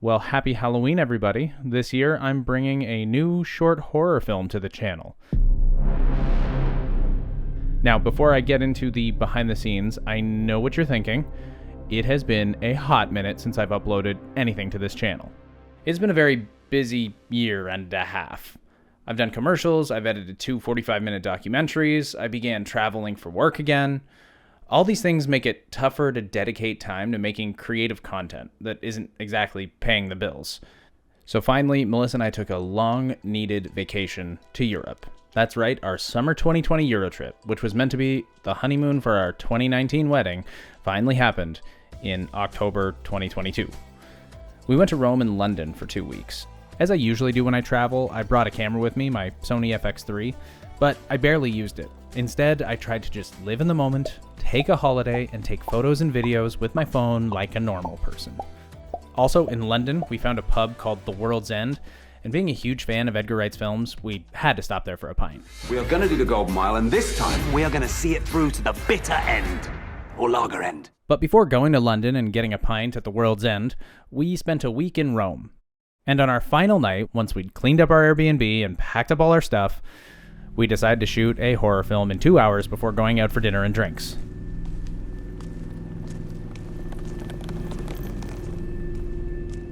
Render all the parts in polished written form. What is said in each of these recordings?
Well, happy Halloween, everybody. This year, I'm bringing a new short horror film to the channel. Now, before I get into the behind the scenes, I know what you're thinking. It has been a hot minute since I've uploaded anything to this channel. It's been a very busy year and a half. I've done commercials, I've edited 2 45-minute documentaries, I began traveling for work again. All these things make it tougher to dedicate time to making creative content that isn't exactly paying the bills. So finally, Melissa and I took a long-needed vacation to Europe. That's right, our summer 2020 Euro trip, which was meant to be the honeymoon for our 2019 wedding, finally happened in October 2022. We went to Rome and London for 2 weeks. As I usually do when I travel, I brought a camera with me, my Sony FX3, but I barely used it. Instead, I tried to just live in the moment, take a holiday, and take photos and videos with my phone like a normal person. Also, in London, we found a pub called The World's End, and being a huge fan of Edgar Wright's films, we had to stop there for a pint. We are going to do the Golden Mile, and this time we are going to see it through to the bitter end, or lager end. But before going to London and getting a pint at The World's End, we spent a week in Rome. And on our final night, once we'd cleaned up our Airbnb and packed up all our stuff, we decided to shoot a horror film in 2 hours before going out for dinner and drinks.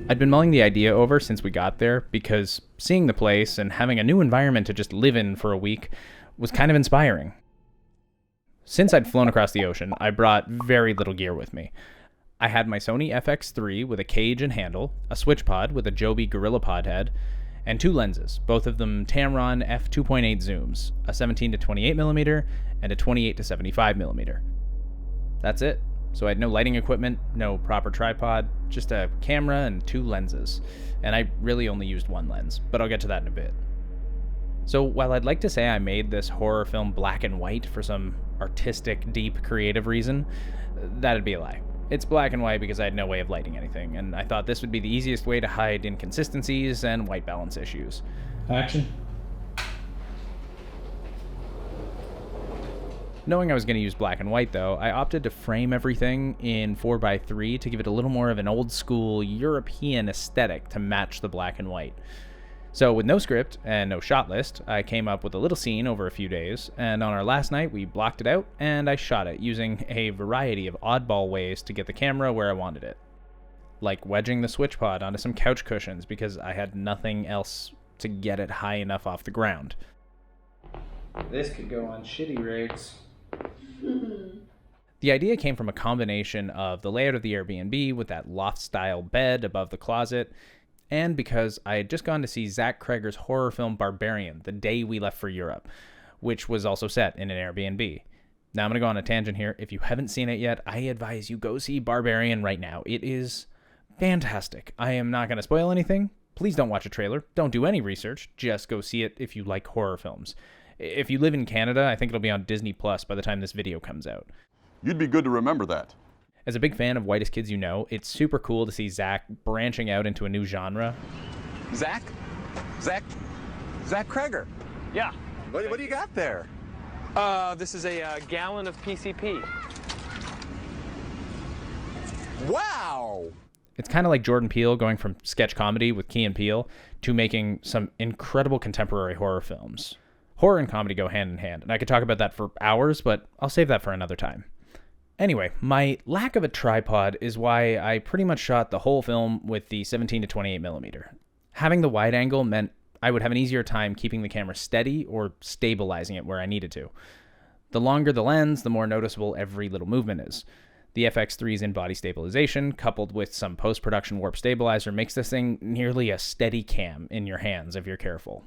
I'd been mulling the idea over since we got there because seeing the place and having a new environment to just live in for a week was kind of inspiring. Since I'd flown across the ocean, I brought very little gear with me. I had my Sony FX3 with a cage and handle, a switch pod with a Joby GorillaPod head, and 2 lenses, both of them Tamron f2.8 zooms, a 17 to 28mm and a 28 to 75mm. That's it. So I had no lighting equipment, no proper tripod, just a camera and 2 lenses. And I really only used 1 lens, but I'll get to that in a bit. So while I'd like to say I made this horror film black and white for some artistic, deep, creative reason, that'd be a lie. It's black and white because I had no way of lighting anything, and I thought this would be the easiest way to hide inconsistencies and white balance issues. Action. Knowing I was going to use black and white, though, I opted to frame everything in 4x3 to give it a little more of an old-school European aesthetic to match the black and white. So with no script and no shot list, I came up with a little scene over a few days, and on our last night we blocked it out and I shot it using a variety of oddball ways to get the camera where I wanted it. Like wedging the switch pod onto some couch cushions because I had nothing else to get it high enough off the ground. This could go on shitty rigs. The idea came from a combination of the layout of the Airbnb with that loft-style bed above the closet, and because I had just gone to see Zach Cregger's horror film Barbarian the day we left for Europe, which was also set in an Airbnb. Now I'm going to go on a tangent here. If you haven't seen it yet, I advise you go see Barbarian right now. It is fantastic. I am not going to spoil anything. Please don't watch a trailer. Don't do any research. Just go see it if you like horror films. If you live in Canada, I think it'll be on Disney Plus by the time this video comes out. You'd be good to remember that. As a big fan of Whitest Kids You Know, it's super cool to see Zach branching out into a new genre. Zach Cregger. Yeah. What do you got there? This is a gallon of PCP. Wow! It's kind of like Jordan Peele going from sketch comedy with Key and Peele to making some incredible contemporary horror films. Horror and comedy go hand in hand, and I could talk about that for hours, but I'll save that for another time. Anyway, my lack of a tripod is why I pretty much shot the whole film with the 17 to 28mm. Having the wide angle meant I would have an easier time keeping the camera steady or stabilizing it where I needed to. The longer the lens, the more noticeable every little movement is. The FX3's in-body stabilization, coupled with some post-production warp stabilizer, makes this thing nearly a steady cam in your hands if you're careful.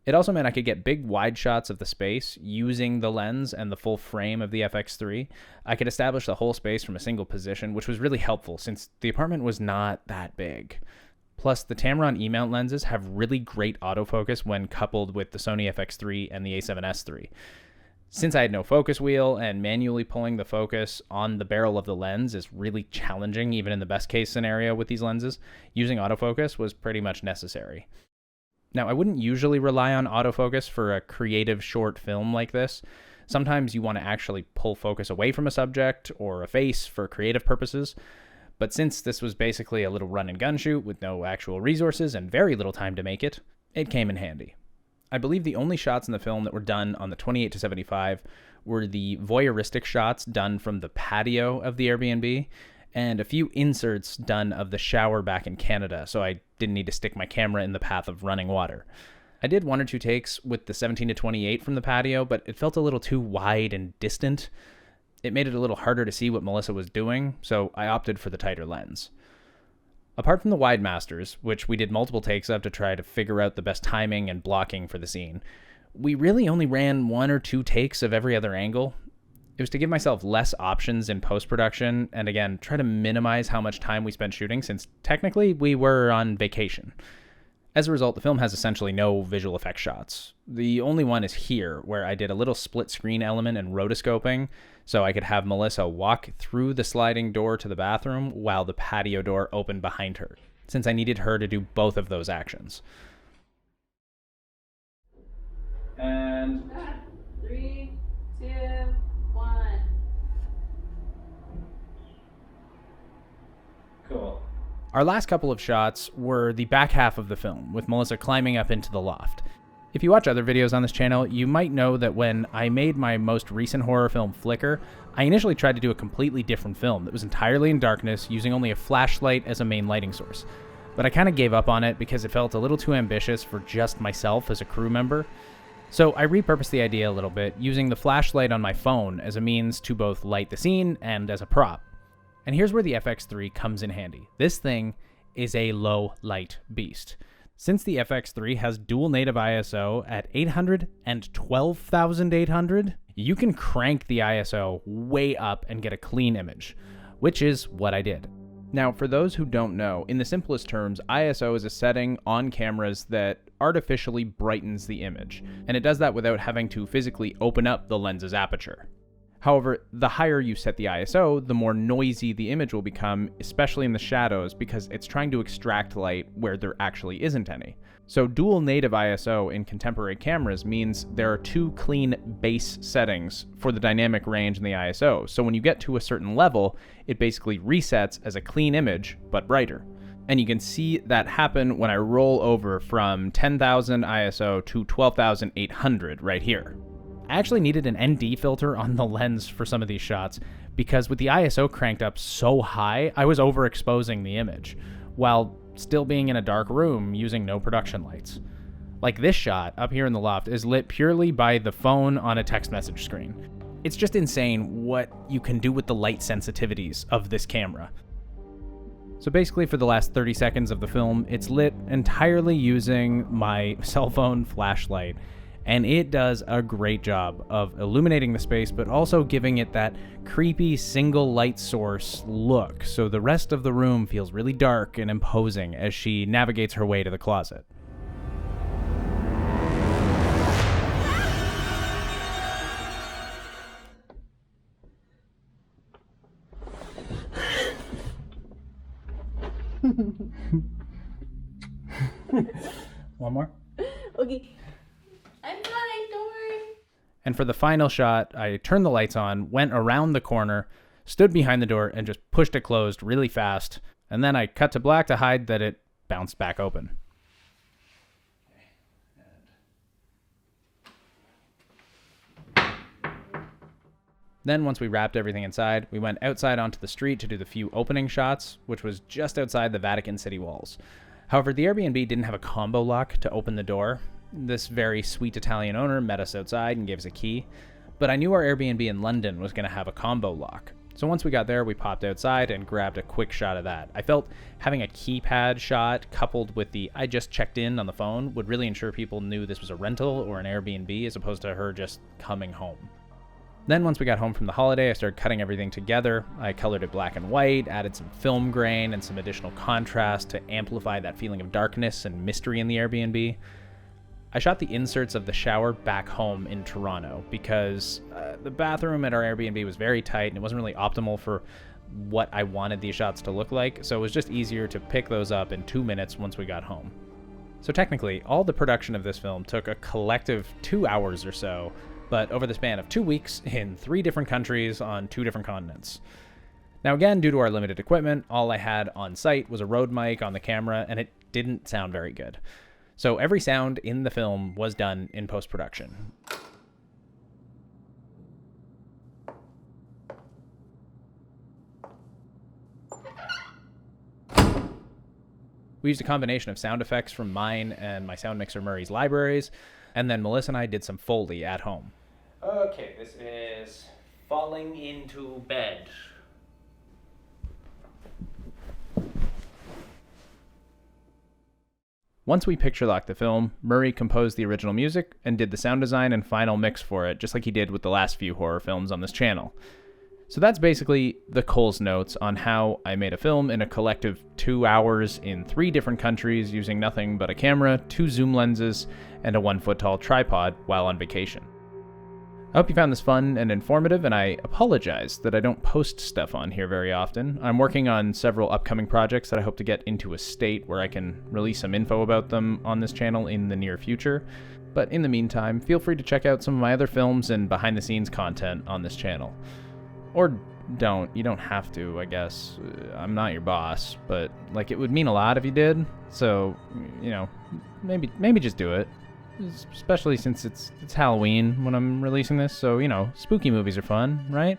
It also meant I could get big wide shots of the space using the lens and the full frame of the FX3. I could establish the whole space from a single position, which was really helpful since the apartment was not that big. Plus, the Tamron E-mount lenses have really great autofocus when coupled with the Sony FX3 and the A7S III. Since I had no focus wheel and manually pulling the focus on the barrel of the lens is really challenging even in the best case scenario with these lenses, using autofocus was pretty much necessary. Now, I wouldn't usually rely on autofocus for a creative short film like this. Sometimes you want to actually pull focus away from a subject or a face for creative purposes, But since this was basically a little run and gun shoot with no actual resources and very little time to make it, it came in handy. I believe the only shots in the film that were done on the 28-75 were the voyeuristic shots done from the patio of the Airbnb and a few inserts done of the shower back in Canada, so I didn't need to stick my camera in the path of running water. I did 1 or 2 takes with the 17-28 from the patio, but it felt a little too wide and distant. It made it a little harder to see what Melissa was doing, so I opted for the tighter lens. Apart from the wide masters, which we did multiple takes of to try to figure out the best timing and blocking for the scene, we really only ran 1 or 2 takes of every other angle. It was to give myself less options in post-production, and again, try to minimize how much time we spent shooting, since technically we were on vacation. As a result, the film has essentially no visual effects shots. The only one is here, where I did a little split screen element and rotoscoping, so I could have Melissa walk through the sliding door to the bathroom while the patio door opened behind her, since I needed her to do both of those actions. And 3, 2, 1. Cool. Our last couple of shots were the back half of the film, with Melissa climbing up into the loft. If you watch other videos on this channel, you might know that when I made my most recent horror film, Flicker, I initially tried to do a completely different film that was entirely in darkness, using only a flashlight as a main lighting source. But I kind of gave up on it because it felt a little too ambitious for just myself as a crew member. So I repurposed the idea a little bit, using the flashlight on my phone as a means to both light the scene and as a prop. And here's where the FX3 comes in handy. This thing is a low light beast. Since the FX3 has dual native ISO at 800 and 12,800, you can crank the ISO way up and get a clean image, which is what I did. Now, for those who don't know, in the simplest terms, ISO is a setting on cameras that artificially brightens the image, and it does that without having to physically open up the lens's aperture. However, the higher you set the ISO, the more noisy the image will become, especially in the shadows, because it's trying to extract light where there actually isn't any. So dual native ISO in contemporary cameras means there are 2 clean base settings for the dynamic range in the ISO. So when you get to a certain level, it basically resets as a clean image, but brighter. And you can see that happen when I roll over from 10,000 ISO to 12,800 right here. I actually needed an ND filter on the lens for some of these shots because with the ISO cranked up so high, I was overexposing the image while still being in a dark room using no production lights. Like this shot up here in the loft is lit purely by the phone on a text message screen. It's just insane what you can do with the light sensitivities of this camera. So basically for the last 30 seconds of the film, it's lit entirely using my cell phone flashlight. And it does a great job of illuminating the space, but also giving it that creepy single light source look, so the rest of the room feels really dark and imposing as she navigates her way to the closet. One more? Okay. I'm fine, don't worry. And for the final shot, I turned the lights on, went around the corner, stood behind the door, and just pushed it closed really fast. And then I cut to black to hide that it bounced back open. Then once we wrapped everything inside, we went outside onto the street to do the few opening shots, which was just outside the Vatican City walls. However, the Airbnb didn't have a combo lock to open the door. This very sweet Italian owner met us outside and gave us a key, but I knew our Airbnb in London was going to have a combo lock. So once we got there, we popped outside and grabbed a quick shot of that. I felt having a keypad shot coupled with the I just checked in on the phone would really ensure people knew this was a rental or an Airbnb as opposed to her just coming home. Then once we got home from the holiday, I started cutting everything together. I colored it black and white, added some film grain and some additional contrast to amplify that feeling of darkness and mystery in the Airbnb. I shot the inserts of the shower back home in Toronto because the bathroom at our Airbnb was very tight and it wasn't really optimal for what I wanted these shots to look like, so it was just easier to pick those up in 2 minutes once we got home. So technically, all the production of this film took a collective 2 hours or so, but over the span of 2 weeks in 3 different countries on 2 different continents. Now again, due to our limited equipment, all I had on site was a Rode mic on the camera, and it didn't sound very good. So every sound in the film was done in post-production. We used a combination of sound effects from mine and my sound mixer Murray's libraries, and then Melissa and I did some Foley at home. Okay, this is Falling into Bed. Once we picture locked the film, Murray composed the original music and did the sound design and final mix for it, just like he did with the last few horror films on this channel. So that's basically the Cole's notes on how I made a film in a collective 2 hours in 3 different countries using nothing but a camera, 2 zoom lenses, and a 1-foot-tall tripod while on vacation. I hope you found this fun and informative, and I apologize that I don't post stuff on here very often. I'm working on several upcoming projects that I hope to get into a state where I can release some info about them on this channel in the near future. But in the meantime, feel free to check out some of my other films and behind-the-scenes content on this channel. Or don't. You don't have to, I guess. I'm not your boss, but like it would mean a lot if you did. So, you know, maybe just do it. Especially since it's Halloween when I'm releasing this, so, you know, spooky movies are fun, right?